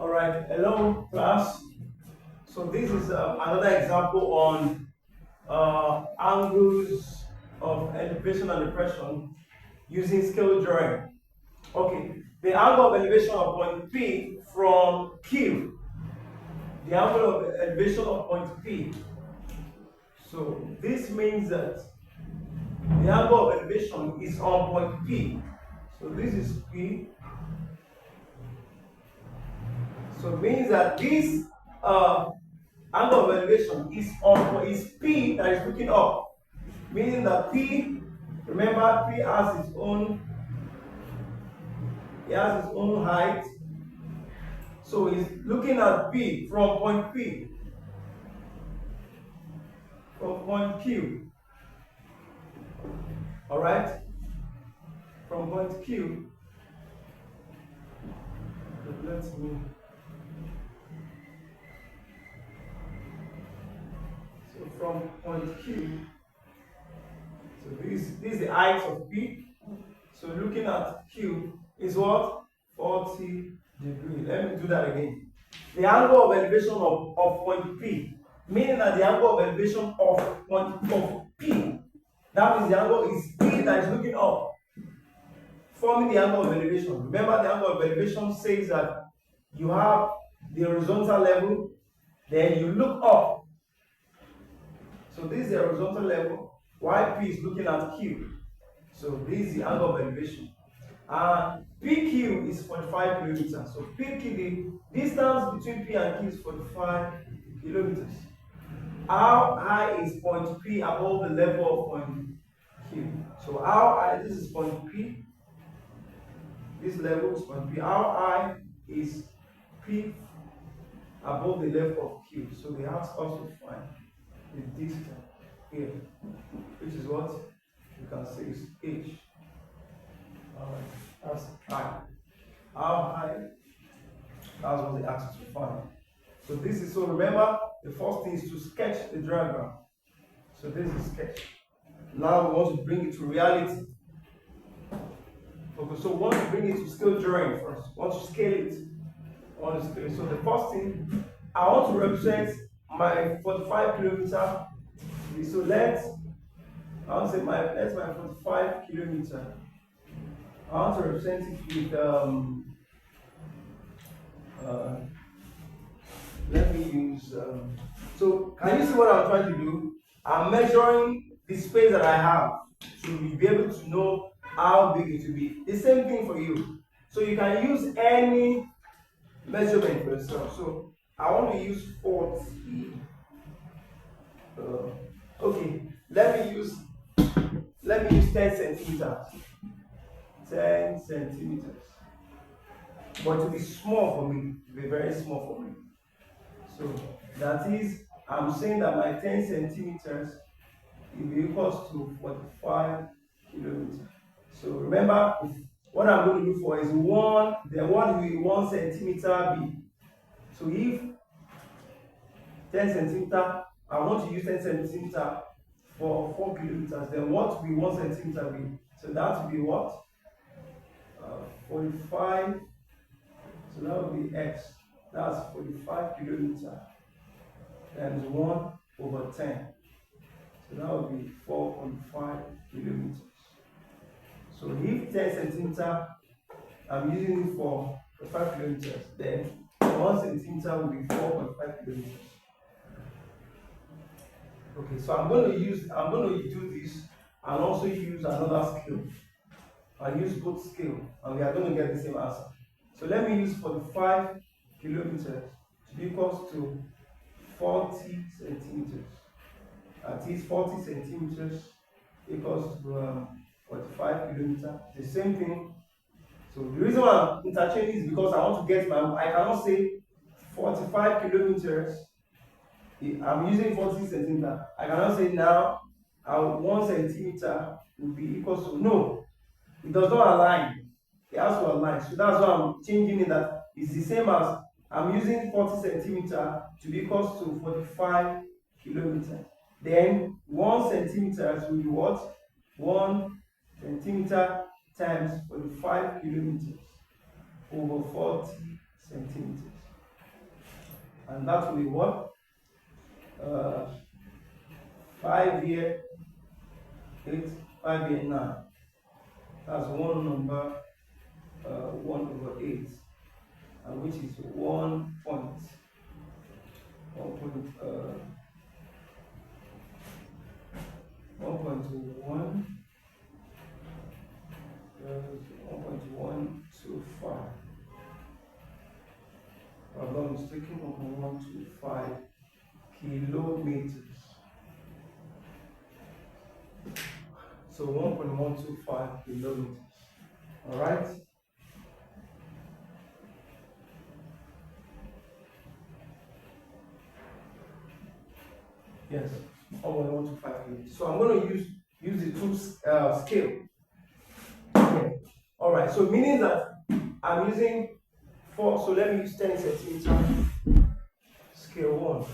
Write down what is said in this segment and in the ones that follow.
Alright, hello class. So this is another example on angles of elevation and depression using scale drawing. Okay, the angle of elevation of point P from Q. The angle of elevation of point P. So this means that the angle of elevation is on point P. So this is P. So it means that this angle of elevation is P that is looking up. Meaning that P, remember P has its own height. So he's looking at P from point P. From point Q. Alright? From point Q. Let me. So from point Q. So this is the height of P. So looking at Q is what? 40 degrees. Let me do that again. The angle of elevation of point P, meaning that the angle of elevation of point of P, that means the angle is P that is looking up, forming the angle of elevation. Remember, the angle of elevation says that you have the horizontal level, then you look up. So this is the horizontal level, while P is looking at Q. So this is the angle of elevation. PQ is 45 kilometers. So PQ, the distance between P and Q is 45 kilometers. How high is point P above the level of point Q? So how high, this is point P. This level is point P. How high is P above the level of Q? So we have to also find the distance here, which is what you can say is H. Alright, that's high. How high? That's what they asked us to find. So this is, so remember, the first thing is to sketch the diagram. So this is sketch. Now we want to bring it to reality. Okay, so we want to bring it to scale drawing first. We want to scale it. So the first thing, I want to represent my 45 kilometer. So let's my 45 kilometer. I want to represent it with let me use so can you see what I'm trying to do? I'm measuring the space that I have to be able to know how big it will be. The same thing for you. So you can use any measurement for yourself. So I want to use 40. Okay, let me use 10 centimeters. 10 centimeters. But it will be small for me. It will be very small for me. So that is, I'm saying that my 10 centimeters will be equals to 45 kilometers. So remember, what I'm going to look for is the one will 1 centimeter be. So if 10 centimeter, I want to use 10 centimeter for 4 kilometers, then what will 1 centimeter be? So that will be what? 45. So that will be x. That's 45 kilometers times 1 over 10. So that will be 4.5 kilometers. So if 10 centimeter, I'm using it for 5 kilometers, then 1 centimeter will be 4.5 kilometers. Okay, so I'm going to do this and also use another scale. I use both scale and we are going to get the same answer. So let me use 45 kilometers to be equals to 40 centimeters. That is 40 centimeters equals to 45 kilometers. The same thing. So the reason why I'm interchanging is because I want to get I cannot say 45 kilometers. I'm using 40 centimeters. I cannot say now 1 centimeter will be equals to, no, it does not align. It has to align. So that's why I'm changing it, that it's the same as I'm using 40 centimeters to be equals to 45 kilometers. Then 1 centimeter will be what? 1 centimeter times 45 kilometers over 40 centimeters. and that will be what? 5 here, 8, 5 here, 9. That's one number, 1/8, which is 1 point. 1.1 1.125. If I'm not mistaken, 1.125 kilometers. So 1.125 kilometers. All right. Yes, 1.125 kilometers. So I'm going to use the two scale. Okay. All right. So meaning that I'm using 4. So let me use 10 centimeter scale 1.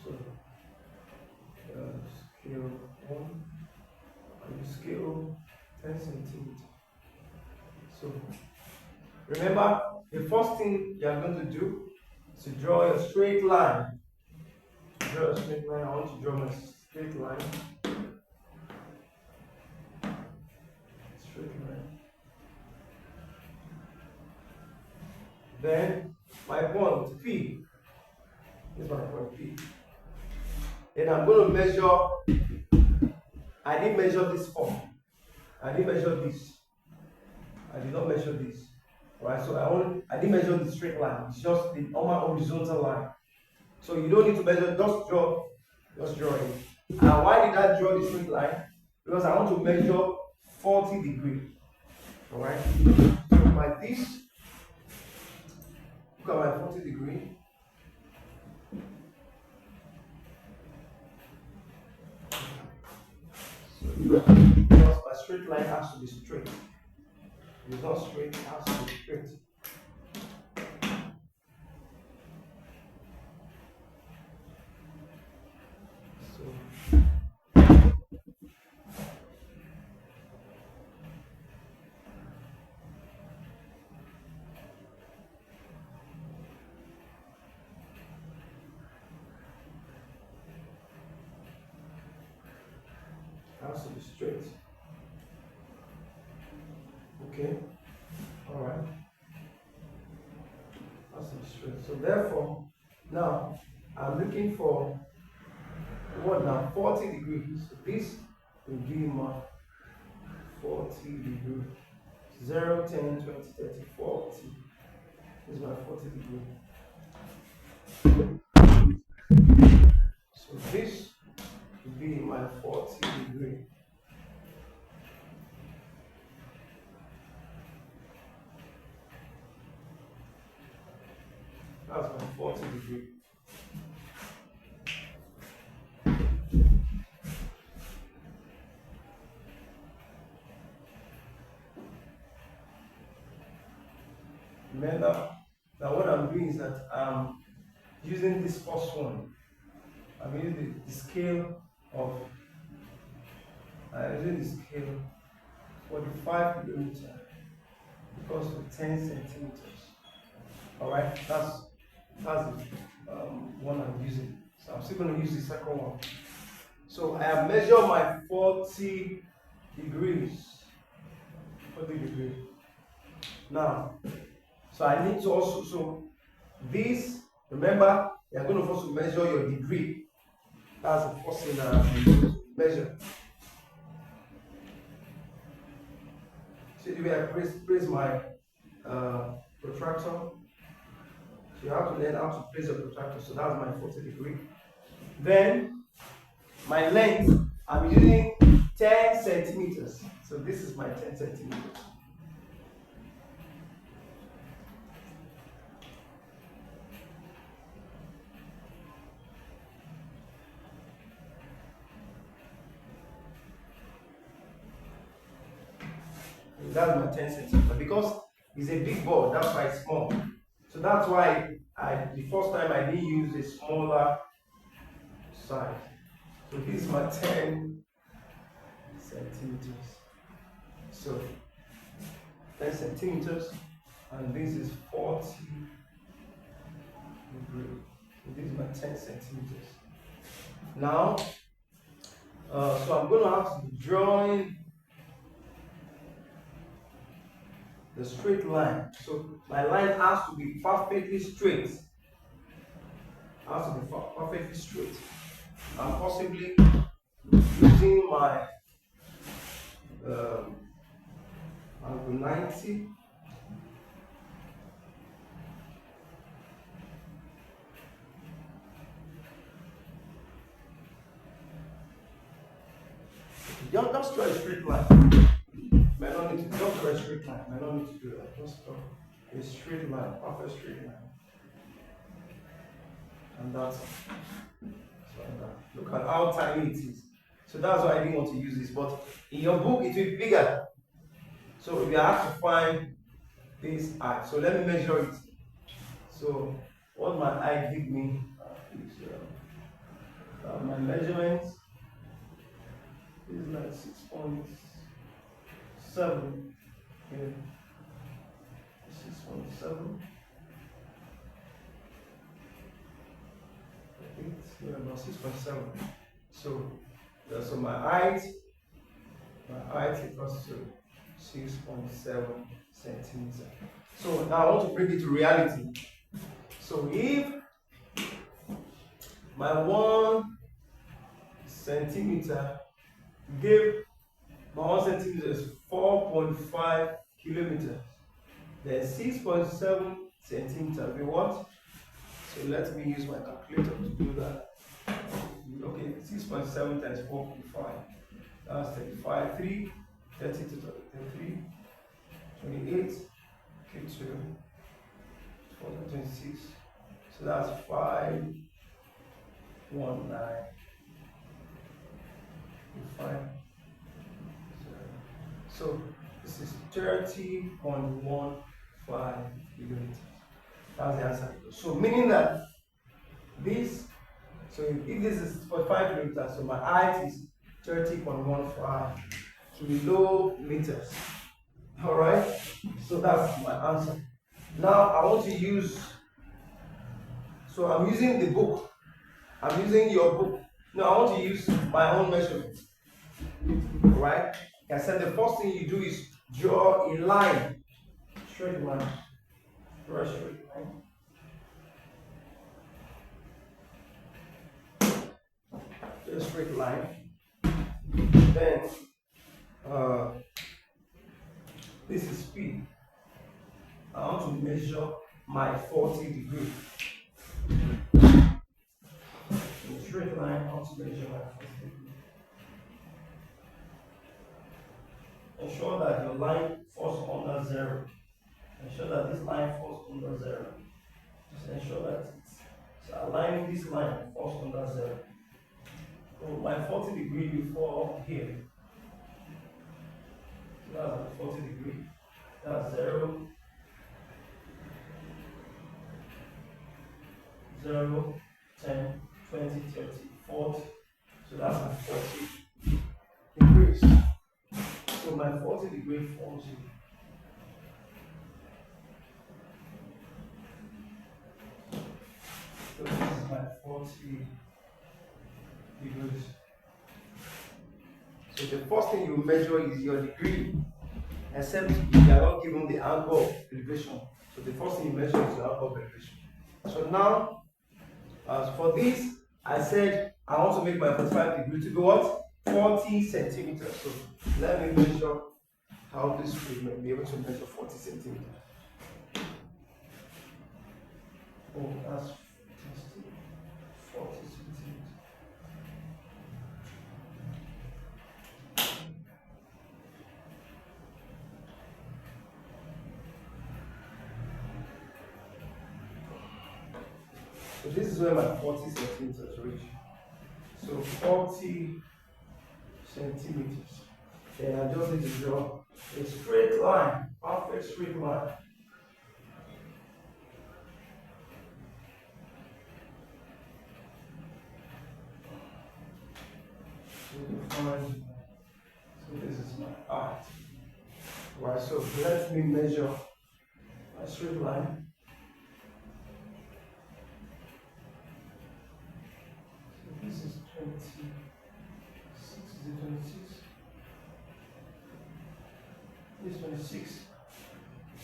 So scale 1. I use scale 10 centimeter. So remember, the first thing you are going to do is to draw a straight line. Draw a straight line. I want to draw my straight line. Straight line. Then my point P. This is my point P. Then I'm going to measure. I didn't measure this form. I didn't measure this. I did not measure this. Right? So I didn't measure the straight line. It's just the normal horizontal line. So you don't need to measure, just draw it. And why did I draw the straight line? Because I want to measure 40 degrees. Alright? So by this, look at my 40 degree. So because my straight line has to be straight. If it's not straight, it has to be straight. Has to be straight. Okay. All right. Has to be straight. So therefore, now I'm looking for what now? 40 degrees. So this will be my 40 degrees. 0, 10, 20, 30, 40. This is my 40 degree. So this will be my 40 degree. That's my 40 degree. Remember, now what I'm doing is that I'm using this first one. I'm using the scale of, I'm using the scale 45 kilometers equals to 10 centimeters. Alright, that's the one I'm using. So I'm still going to use the second one. So I have measured my 40 degrees. 40 degrees. Now, so I need to also, so this, remember, you're going to also measure your degree. That's the first thing that I'm going to measure. See the way I place my protractor. So you have to learn how to place a protractor. So that's my 40 degree. Then my length, I'm using 10 centimeters. So this is my 10 centimeters. That's my 10 centimeters. Because it's a big board, that's why it's small. So that's why the first time I didn't use a smaller size. So this is my 10 centimeters. So 10 centimeters, and this is 40 degree. This is my 10 centimeters. Now, so I'm going to have to be drawing the straight line. So my line has to be perfectly straight. Has to be perfectly straight. I'm possibly using my angle 90. Just draw a straight line. May not need to just draw a straight line. May not need to do that. Just draw a straight line, perfect straight line. And that's so look at how tiny it is. So that's why I didn't want to use this. But in your book, it will be bigger. So you have to find this eye. So let me measure it. So what my eye give me is my measurements is like 6.7. Okay. 6.7. Yeah, about 6.7. So my height equals to 6.7 centimeters. So now I want to bring it to reality. So if my 1 centimeter gave my 1 centimeter is 4.5 kilometers, then 6.7 centimeters will be what? So let me use my calculator to do that. Okay, 6.7 times 4.5. That's 35, 3, 30 to 33, 28, okay, 2, 26. So that's 5, 1, 9, 5. So this is 30.15 kilometers. That's the answer. So meaning that this, so if this is 45 kilometers, so my height is 30.15 kilometers. Alright? So that's my answer. Now I want to use, so I'm using the book. I'm using your book. Now I want to use my own measurement. Alright? I said the first thing you do is draw a line. Straight line. Draw a straight line. A straight line. Then this is speed. I want to measure my 40 degree. In a straight line, I want to measure my 40 degree. Ensure that your line falls under 0. Ensure that this line falls under 0. Just ensure that it's aligning this line falls under 0. So my 40 degree will fall up here. So that's 40 degree. That's 0, 0, 10, 20, 30, 40. So that's my 40 degrees. So my 40 degree falls here. So this is my 40 degrees. So the first thing you measure is your degree, except you are not given the angle of elevation. So the first thing you measure is your angle of elevation. So now, as for this, I said I want to make my 45 degree to be what? 40 centimeters. So let me measure how this will be able to measure 40 centimeters. Oh, that's 40 centimeters. So this is where my 40 centimeters reach. So 40 centimeters. Then I just need to draw a straight line, perfect straight line. So this is my height. Right, so let me measure my straight line. This is 26.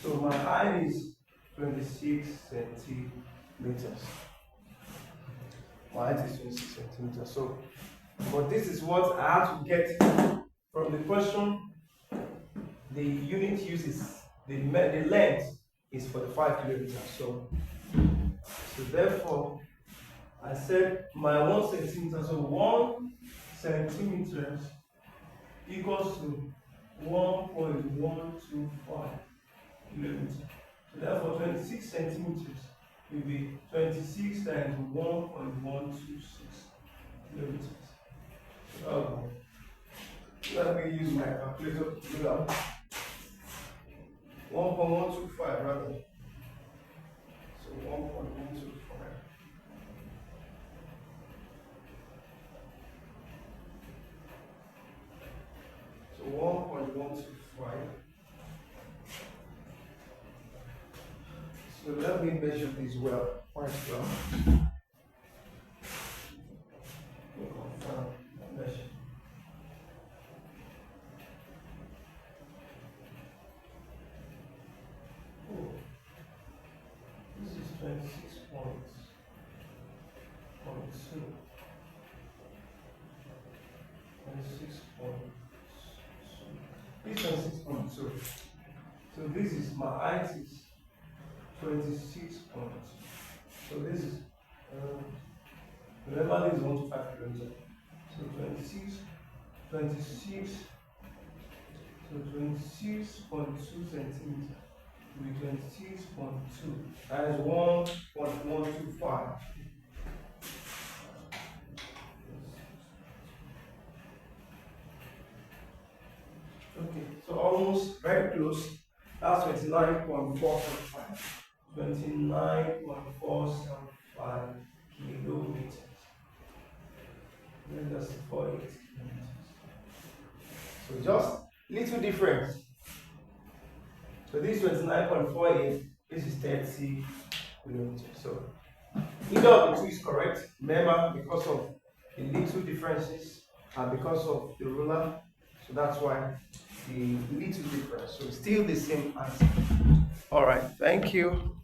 So my height is 26 centimeters. My height is 26 centimeters. So, but this is what I have to get from the question. The unit uses the length is 45 kilometers. So therefore, I said my 1 centimeter. So 1 centimeters equals to 1.125 kilometers. So therefore, 26 centimeters will be 26 times 1.126 kilometers. Let me use my calculator to do that. 1.125 rather. So 1.125. So 1.125. So let me measure this well. Quite well. Measure. Oh, this is 26 points. 26.2. So this is my height is 26 points. So this is remember this is 1 to 5 kilometers. So 26. So 26.2 centimeters will be 26.2 times 1.125. Okay, so almost very close. That's 29.475. 29.475 kilometers. Then that's 48 kilometers. So just little difference. So this 29.48, this is 30 kilometers. So either of the two is correct. Remember, because of the little differences and because of the ruler, so that's why the little difference. So still the same answer. All right, thank you.